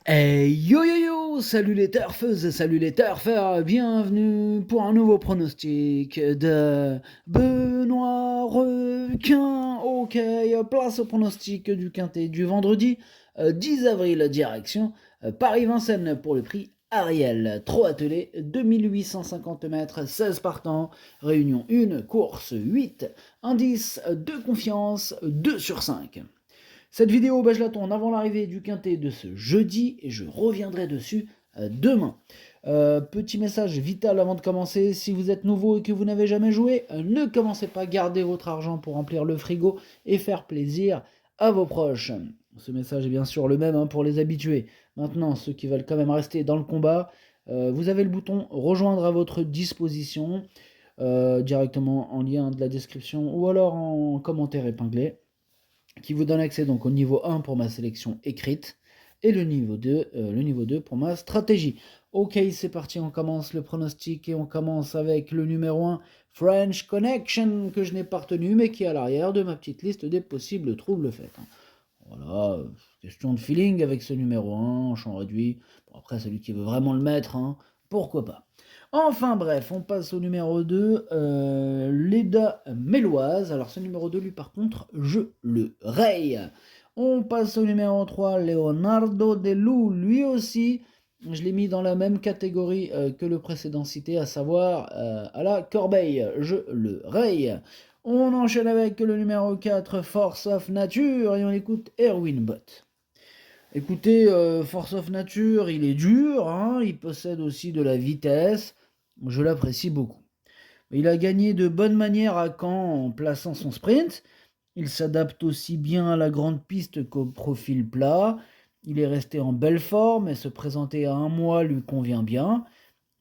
Hey yo yo yo, salut les turfeuses, salut les turfeurs, bienvenue pour un nouveau pronostic de Benoît Requin. Ok, place au pronostic du quintet du vendredi 10 avril, direction Paris-Vincennes pour le prix Ariel. 3 attelés, 2850 mètres, 16 partants, réunion 1, course 8, indice de confiance 2 sur 5. Cette vidéo, je la tourne avant l'arrivée du quintet de ce jeudi et je reviendrai dessus demain. Petit message vital avant de commencer, si vous êtes nouveau et que vous n'avez jamais joué, ne commencez pas, gardez votre argent pour remplir le frigo et faire plaisir à vos proches. Ce message est bien sûr le même pour les habitués. Maintenant, ceux qui veulent quand même rester dans le combat, vous avez le bouton rejoindre à votre disposition, directement en lien de la description ou alors en commentaire épinglé, qui vous donne accès donc au niveau 1 pour ma sélection écrite et le niveau 2 pour ma stratégie. Ok, c'est parti, on commence le pronostic et on commence avec le numéro 1, French Connection, que je n'ai pas retenu mais qui est à l'arrière de ma petite liste des possibles troubles faits. Voilà, question de feeling avec ce numéro 1 en champ réduit. Bon, après, celui qui veut vraiment le mettre, pourquoi pas. Enfin bref, on passe au numéro 2, Leda Méloise. Alors ce numéro 2, lui par contre, je le raye. On passe au numéro 3, Leonardo Delou, lui aussi. Je l'ai mis dans la même catégorie que le précédent cité, à savoir à la corbeille. Je le raye. On enchaîne avec le numéro 4, Force of Nature, et on écoute Erwin Bott. Écoutez, Force of Nature, il est dur, il possède aussi de la vitesse, je l'apprécie beaucoup. Il a gagné de bonne manière à Caen en plaçant son sprint, il s'adapte aussi bien à la grande piste qu'au profil plat, il est resté en belle forme et se présenter à un mois lui convient bien.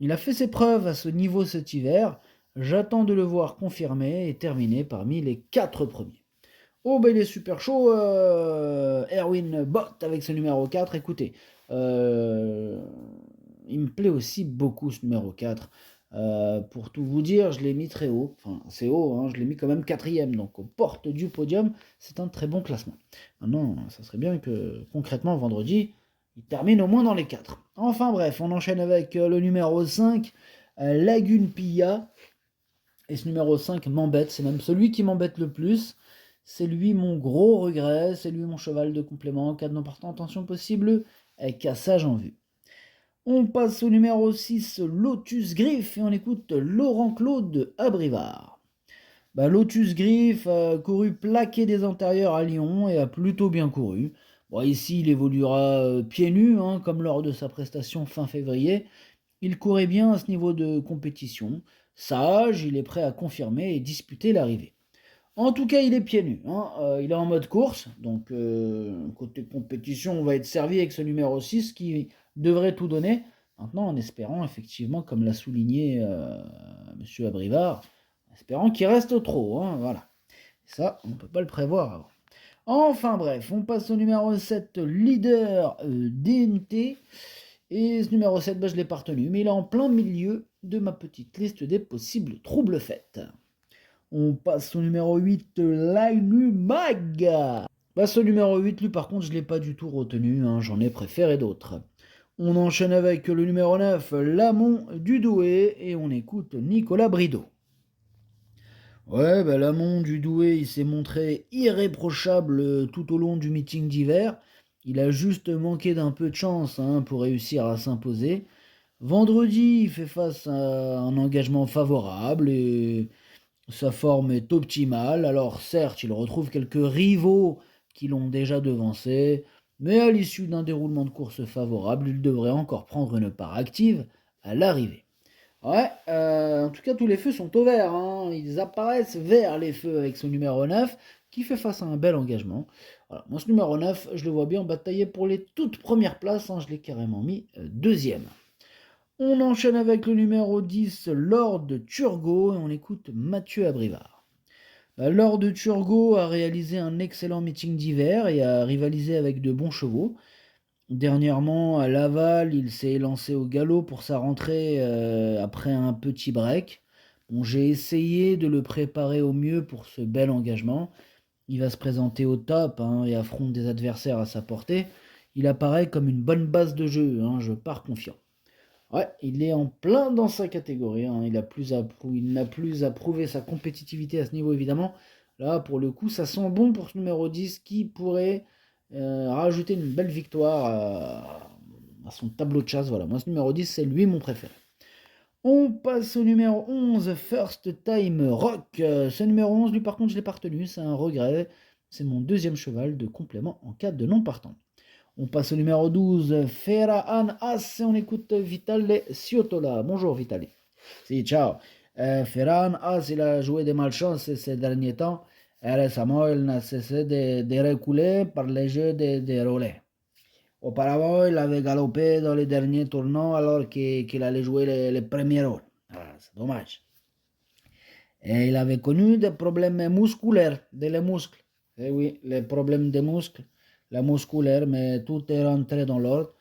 Il a fait ses preuves à ce niveau cet hiver, j'attends de le voir confirmer et terminer parmi les 4 premiers. Oh, il est super chaud, Erwin Bott avec ce numéro 4. Écoutez, il me plaît aussi beaucoup ce numéro 4. Pour tout vous dire, je l'ai mis très haut. Enfin, c'est haut, je l'ai mis quand même quatrième. Donc, aux portes du podium, c'est un très bon classement. Maintenant, ça serait bien que concrètement, vendredi, il termine au moins dans les 4. Enfin, bref, on enchaîne avec le numéro 5, Lagune Pilla. Et ce numéro 5 m'embête, c'est même celui qui m'embête le plus. C'est lui mon gros regret, c'est lui mon cheval de complément en cas de non-tentation possible, cassage en vue. On passe au numéro 6, Lotus Griff, et on écoute Laurent Claude à Brivard. Lotus Griff a couru plaqué des antérieurs à Lyon et a plutôt bien couru. Bon, ici, il évoluera pieds nus, comme lors de sa prestation fin février. Il courait bien à ce niveau de compétition. Sage, il est prêt à confirmer et disputer l'arrivée. En tout cas, il est pieds nus, il est en mode course, donc côté compétition, on va être servi avec ce numéro 6 qui devrait tout donner. Maintenant, en espérant, effectivement, comme l'a souligné Monsieur Abrivard, en espérant qu'il reste au trot, voilà. Ça, on ne peut pas le prévoir avant. Enfin bref, on passe au numéro 7, leader DNT. Et ce numéro 7, je ne l'ai pas retenu, mais il est en plein milieu de ma petite liste des possibles troubles faits. On passe au numéro 8, Lainu Mag. Ce numéro 8, lui par contre, je ne l'ai pas du tout retenu, j'en ai préféré d'autres. On enchaîne avec le numéro 9, Lamont du Douai, et on écoute Nicolas Brideau. Ouais, Lamont du Douai, il s'est montré irréprochable tout au long du meeting d'hiver. Il a juste manqué d'un peu de chance pour réussir à s'imposer. Vendredi, il fait face à un engagement favorable et sa forme est optimale. Alors certes, il retrouve quelques rivaux qui l'ont déjà devancé, mais à l'issue d'un déroulement de course favorable, il devrait encore prendre une part active à l'arrivée. Ouais, en tout cas, tous les feux sont au vert, ils apparaissent verts les feux avec ce numéro 9 qui fait face à un bel engagement. Voilà, moi ce numéro 9, je le vois bien batailler pour les toutes premières places, je l'ai carrément mis deuxième. On enchaîne avec le numéro 10, Lord Turgot, et on écoute Mathieu Abrivard. Lord Turgot a réalisé un excellent meeting d'hiver et a rivalisé avec de bons chevaux. Dernièrement, à Laval, il s'est lancé au galop pour sa rentrée après un petit break. Bon, j'ai essayé de le préparer au mieux pour ce bel engagement. Il va se présenter au top et affronte des adversaires à sa portée. Il apparaît comme une bonne base de jeu, hein, je pars confiant. Ouais, il est en plein dans sa catégorie, hein. Il n'a plus à prouver sa compétitivité à ce niveau, évidemment. Là, pour le coup, ça sent bon pour ce numéro 10 qui pourrait rajouter une belle victoire à son tableau de chasse. Voilà, moi, ce numéro 10, c'est lui mon préféré. On passe au numéro 11, First Time Rock. Ce numéro 11, lui, par contre, je ne l'ai pas retenu, c'est un regret. C'est mon deuxième cheval de complément en cas de non partant. On passe au numéro 12, Ferran As, et on écoute Vitale Ciotola. Bonjour Vitale. Si, ciao. Ferran As, il a joué des malchances ces derniers temps. Et récemment, il n'a cessé de reculer par les jeux de relais. Auparavant, il avait galopé dans les derniers tournants alors qu'il allait jouer les premiers rôles. Ah, c'est dommage. Et il avait connu des problèmes musculaires, les muscles. Eh oui, les problèmes des muscles, la musculaire, mais tout est rentré dans l'ordre.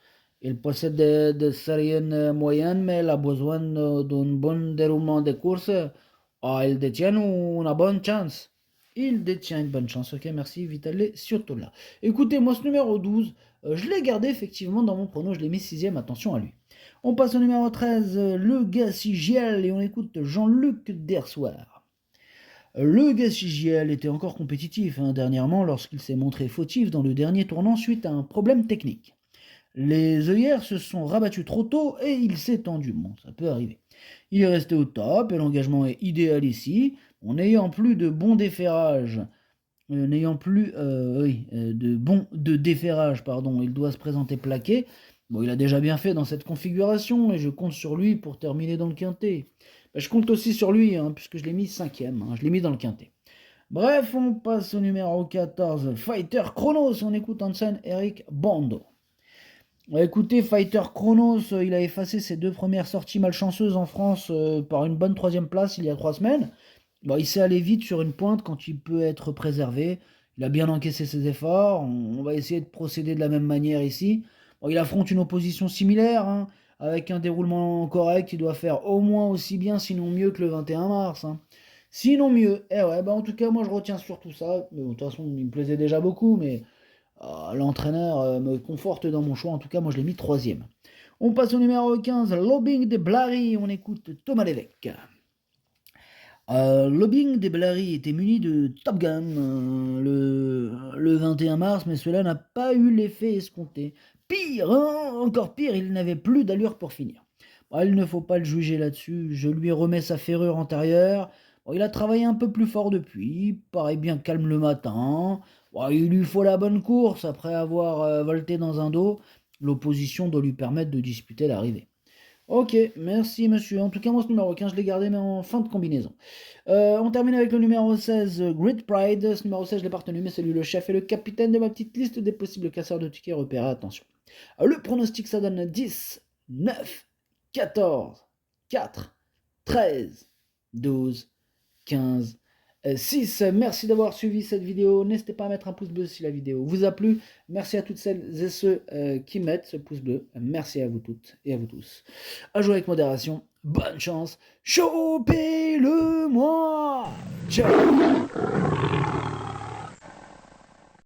Il possède de sérieux moyens, mais il a besoin d'un bon déroulement des courses. Ah, il détient une bonne chance. Il détient une bonne chance. Ok, merci, Vitale, surtout là. Écoutez, moi, ce numéro 12, je l'ai gardé effectivement dans mon prono, je l'ai mis 6ème, attention à lui. On passe au numéro 13, le Gassigiel, et on écoute Jean-Luc Dersoir. Le Gassigiel était encore compétitif dernièrement lorsqu'il s'est montré fautif dans le dernier tournant suite à un problème technique. Les œillères se sont rabattues trop tôt et il s'est tendu. Bon, ça peut arriver. Il est resté au top et l'engagement est idéal ici. En n'ayant plus de bons déferrages, de déferrage, pardon, il doit se présenter plaqué. Bon, il a déjà bien fait dans cette configuration et je compte sur lui pour terminer dans le quintet. Je compte aussi sur lui, puisque je l'ai mis 5ème, je l'ai mis dans le quintet. Bref, on passe au numéro 14, Fighter Chronos, on écoute Hansen Eric Bando. Écoutez, Fighter Chronos, il a effacé ses 2 premières sorties malchanceuses en France par une bonne 3ème place il y a 3 semaines. Bon, il s'est allé vite sur une pointe quand il peut être préservé. Il a bien encaissé ses efforts. On va essayer de procéder de la même manière ici. Bon, il affronte une opposition similaire, avec un déroulement correct. Il doit faire au moins aussi bien, sinon mieux que le 21 mars. Sinon mieux. Eh ouais, en tout cas, moi je retiens surtout ça. Mais bon, de toute façon, il me plaisait déjà beaucoup, mais l'entraîneur me conforte dans mon choix. En tout cas, moi je l'ai mis 3ème. On passe au numéro 15, Lobbying de Blary. On écoute Thomas Lévesque. Lobbying des Blary était muni de Top Gun le 21 mars, mais cela n'a pas eu l'effet escompté. Pire, encore pire, il n'avait plus d'allure pour finir. Bon, il ne faut pas le juger là-dessus, je lui remets sa ferrure antérieure. Bon, il a travaillé un peu plus fort depuis, paraît bien calme le matin. Bon, il lui faut la bonne course après avoir volté dans un dos. L'opposition doit lui permettre de disputer l'arrivée. Ok, merci monsieur. En tout cas, moi, ce numéro 15, je l'ai gardé, mais en fin de combinaison. On termine avec le numéro 16, Great Pride. Ce numéro 16, je l'ai pas retenu, mais c'est lui le chef et le capitaine de ma petite liste des possibles casseurs de tickets repérés. Attention. Le pronostic, ça donne 10, 9, 14, 4, 13, 12, 15, 6. Merci d'avoir suivi cette vidéo. N'hésitez pas à mettre un pouce bleu si la vidéo vous a plu. Merci à toutes celles et ceux qui mettent ce pouce bleu. Merci à vous toutes et à vous tous. À jouer avec modération. Bonne chance. Chopez-le-moi. Ciao.